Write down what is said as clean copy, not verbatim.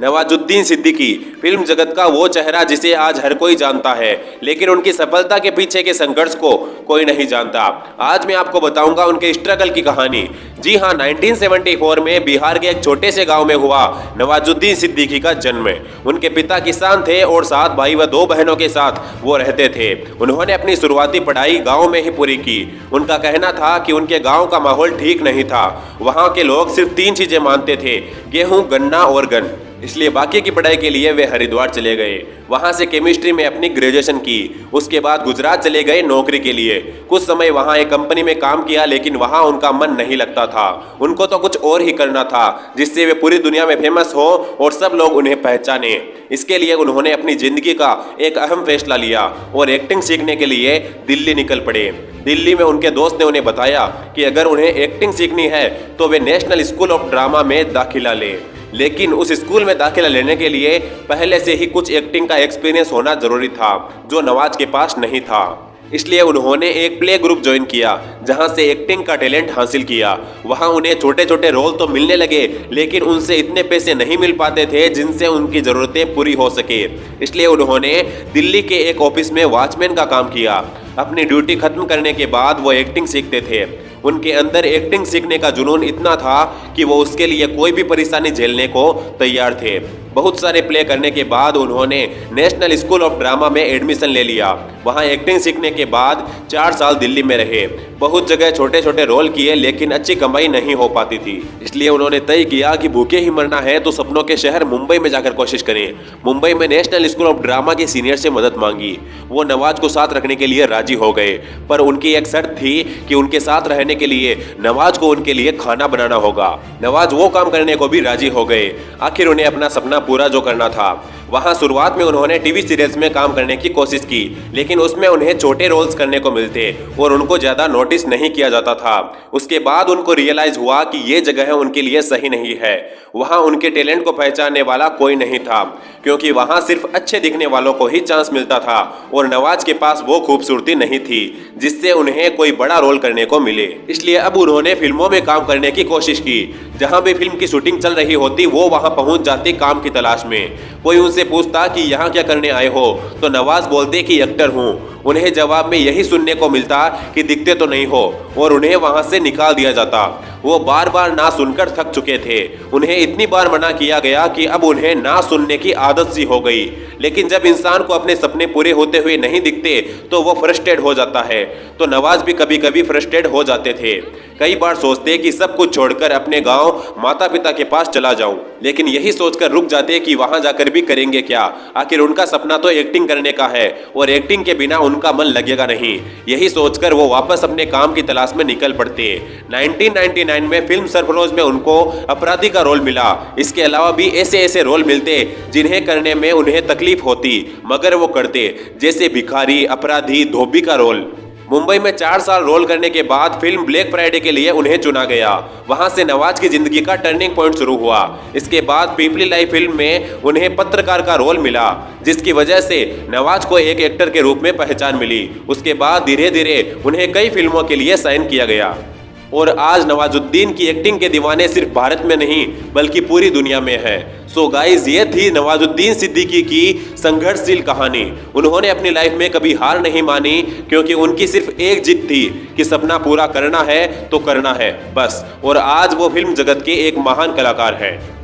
Nawazuddin Siddiqui film जगत का वो चेहरा जिसे आज हर कोई जानता है, लेकिन उनकी सफलता के पीछे के संघर्ष को कोई नहीं जानता। आज मैं आपको बताऊंगा उनके स्ट्रगल की कहानी। जी हाँ, 1974 में बिहार के एक छोटे से गांव में हुआ नवाजुद्दीन सिद्दीकी का जन्म। उनके पिता किसान थे और 7 भाई व 2 बहनों के साथ वो रहते थे। उन्होंने अपनी शुरुआती पढ़ाई गांव में ही पूरी की। उनका कहना था कि उनके गांव का माहौल ठीक नहीं था। वहां के लोग सिर्फ 3 चीजें मानते थे, गेहूं, गन्ना और गन। इसलिए बाकी की पढ़ाई के लिए वे हरिद्वार चले गए। वहां से केमिस्ट्री में अपनी ग्रेजुएशन की। उसके बाद गुजरात चले गए नौकरी के लिए। कुछ समय वहां एक कंपनी में काम किया, लेकिन वहां उनका मन नहीं लगता था। उनको तो कुछ और ही करना था जिससे वे पूरी दुनिया में फेमस हो और सब लोग उन्हें पहचाने। इसके लिए उन्होंने अपनी जिंदगी का एक अहम फैसला लिया और एक्टिंग सीखने के लिए दिल्ली निकल पड़े। दिल्ली में उनके दोस्त ने उन्हें बताया कि अगर उन्हें एक्टिंग सीखनी है तो वे नेशनल स्कूल ऑफ ड्रामा में दाखिला लें। लेकिन उस स्कूल में दाखिला लेने के लिए पहले से ही कुछ एक्टिंग का एक्सपीरियंस होना जरूरी था, जो नवाज के पास नहीं था। इसलिए उन्होंने एक प्ले ग्रुप ज्वाइन किया, जहां से एक्टिंग का टैलेंट हासिल किया। वहां उन्हें छोटे छोटे रोल तो मिलने लगे, लेकिन उनसे इतने पैसे नहीं मिल पाते थे जिनसे उनकी ज़रूरतें पूरी हो सके। इसलिए उन्होंने दिल्ली के एक ऑफिस में वॉचमैन का काम किया। अपनी ड्यूटी खत्म करने के बाद वो एक्टिंग सीखते थे। उनके अंदर एक्टिंग सीखने का जुनून इतना था कि वो उसके लिए कोई भी परेशानी झेलने को तैयार थे। बहुत सारे प्ले करने के बाद उन्होंने नेशनल स्कूल ऑफ ड्रामा में एडमिशन ले लिया। वहां एक्टिंग सीखने के बाद 4 साल दिल्ली में रहे। बहुत जगह छोटे छोटे रोल किए, लेकिन अच्छी कमाई नहीं हो पाती थी। इसलिए उन्होंने तय किया कि भूखे ही मरना है तो सपनों के शहर मुंबई में जाकर कोशिश करें। मुंबई में नेशनल स्कूल ऑफ ड्रामा के सीनियर से मदद मांगी। वो नवाज को साथ रखने के लिए राजी हो गए, पर उनकी एक शर्त थी कि उनके साथ रहने के लिए नवाज को उनके लिए खाना बनाना होगा। नवाज वो काम करने को भी राजी हो गए। आखिर उन्हें अपना सपना पूरा जो करना था। वहां शुरुआत में उन्होंने टीवी सीरियल्स में काम करने की कोशिश की, लेकिन उसमें उन्हें छोटे रोल्स करने को मिलते और उनको ज्यादा नोटिस नहीं किया जाता था। उसके बाद उनको रियलाइज हुआ कि ये जगह उनके लिए सही नहीं है। वहां उनके टैलेंट को पहचानने वाला कोई नहीं था, क्योंकि वहां सिर्फ अच्छे दिखने वालों को ही चांस मिलता था और नवाज के पास वो खूबसूरती नहीं थी जिससे उन्हें कोई बड़ा रोल करने को मिले। इसलिए अब उन्होंने फिल्मों में काम करने की कोशिश की। जहां भी फिल्म की शूटिंग चल रही होती वो वहां पहुंच जाते काम की तलाश में। कोई उनसे पूछता कि यहाँ क्या करने आए हो, तो नवाज बोलते कि एक्टर हूँ। उन्हें जवाब में यही सुनने को मिलता कि दिखते तो नहीं हो, और उन्हें वहां से निकाल दिया जाता। वो बार बार ना सुनकर थक चुके थे। उन्हें इतनी बार मना किया गया कि अब उन्हें ना सुनने की आदत सी हो गई। लेकिन जब इंसान को अपने सपने पूरे होते हुए नहीं दिखते तो वो फ्रस्ट्रेट हो जाता है। तो नवाज भी कभी कभी फ्रस्ट्रेट हो जाते थे। कई बार सोचते कि सब कुछ छोड़कर अपने गांव माता पिता के पास चला जाऊं, लेकिन यही सोचकर रुक जाते कि वहां जाकर भी करेंगे क्या। आखिर उनका सपना तो एक्टिंग करने का है और एक्टिंग के बिना उनका मन लगेगा नहीं। यही सोचकर वो वापस अपने काम की तलाश में निकल पड़ते। 1999 में फिल्म सरफरोश में उनको अपराधी का रोल मिला। इसके अलावा भी ऐसे ऐसे रोल मिलते जिन्हें करने में उन्हें तकलीफ होती, मगर वो करते, जैसे भिखारी, अपराधी, धोबी का रोल। मुंबई में 4 साल रोल करने के बाद फिल्म ब्लैक फ्राइडे के लिए उन्हें चुना गया। वहां से नवाज की जिंदगी का टर्निंग पॉइंट शुरू हुआ। इसके बाद पीपली लाइव फिल्म में उन्हें पत्रकार का रोल मिला, जिसकी वजह से नवाज को एक एक्टर के रूप में पहचान मिली। उसके बाद धीरे धीरे उन्हें कई फिल्मों के लिए साइन किया गया और आज नवाजुद्दीन की एक्टिंग के दीवाने सिर्फ भारत में नहीं बल्कि पूरी दुनिया में है। सो गाइज, ये थी नवाजुद्दीन सिद्दीकी की संघर्षशील कहानी। उन्होंने अपनी लाइफ में कभी हार नहीं मानी, क्योंकि उनकी सिर्फ एक जिद थी कि सपना पूरा करना है तो करना है बस। और आज वो फिल्म जगत के एक महान कलाकार हैं।